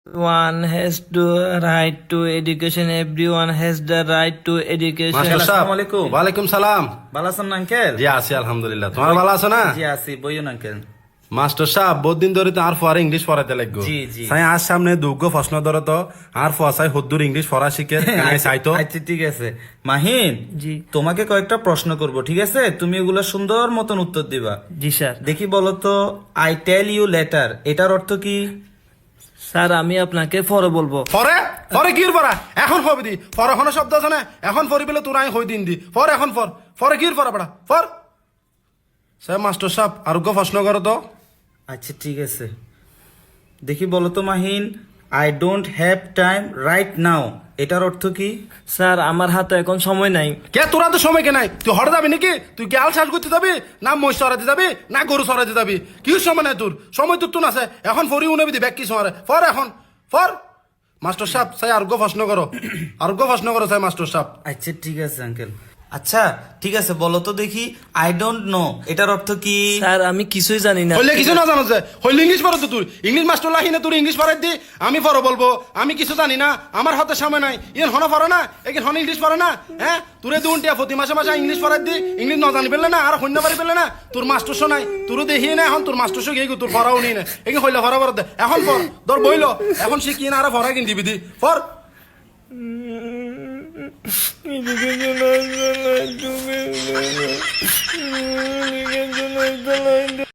One has the right to education. Everyone has the right to education. Master সাহেব আসসালামু আলাইকুম। ওয়ালাইকুম সালাম। ভালো আছেন না আঙ্কেল? জি আছি আলহামদুলিল্লাহ। তোমার ভালো আছো না? জি আছি, বইন আঙ্কেল। মাস্টার সাহেব বহুদিন ধরে তো আর ফোয়ারে ইংলিশ পড়াতে লাগবো। জি, জি। সাই আজ সামনে দুগ্গ প্রশ্ন ধরো তো আর ফোয়া সাই হদ্দুর ইংলিশ পড়া শিখে কানাই চাইতো। আচ্ছা ঠিক আছে মাহিন, জি। তোমাকে কয়েকটা প্রশ্ন করব, ঠিক আছে? তুমি এগুলো সুন্দর মতন উত্তর দিবা। জি স্যার। দেখি বলো তো, আই টেল ইউ লেটার এটার অর্থ কি? স্যার আমি আপনাকে পরে বলবো। পরে পরে কি পড়া এখন হবে দি পরে কোনো শব্দ আছে না এখন পড়ি পেলে তোর আমি হই দিন দি পর এখন পর পরে কি পড়া পড়া পর স্যার মাস্টার সাহেব আরোগ্য প্রশ্ন করো তো। আচ্ছা ঠিক আছে, দেখি বলো তো Mahin, I don't have time right now এটার অর্থ কি? স্যার আমার হাতে এখন সময় নাই। কে তোরা তো সময় কে নাই তুই হরে যাবি নাকি তুই কি আল চাষ করতে যাবি না মই সরাতে যাবি না গরু সরাতে যাবি কি সময় নাই তোর সময় তোর তো আছে এখন ফরি উনাবি দি ব্যাগ কি সময় ফর এখন ফর মাস্টার সাহেব সাই আরোগ্য প্রশ্ন করো আরোগ্য প্রশ্ন করো সাই মাস্টার সাহেব। আচ্ছা ঠিক আছে আঙ্কেল। আচ্ছা ঠিক আছে, বলো তো দেখি, আই ডোন্ট নো এটার অর্থ কি? স্যার আমি কিছুই জানি না। হইলে কিছু না জানো যে হইলে ইংলিশ পড়ো তো তুই ইংলিশ মাস্টার লাহি না তোর ইংলিশ পড়াই দি আমি পড়ো বলবো আমি কিছু জানি না আমার হাতে সময় নাই ইয়েন হন পড়ো না এখানে হন ইংলিশ পড়ো না হ্যাঁ তোরে দুটিয়া প্রতি মাসে মাসে ইংলিশ পড়াই দি ইংলিশ না জানি পেলে না আর হইনা পারি পেলে না তোর মাস্টার শোনাই তোরও দেখিয়ে না এখন তোর মাস্টার শো গিয়ে তোর পড়াও নি না এখানে হইলে পড়া পড়া দে এখন পর তোর বইলো এখন শিখিয়ে না আর পড়া কিন দিবি দি পর Education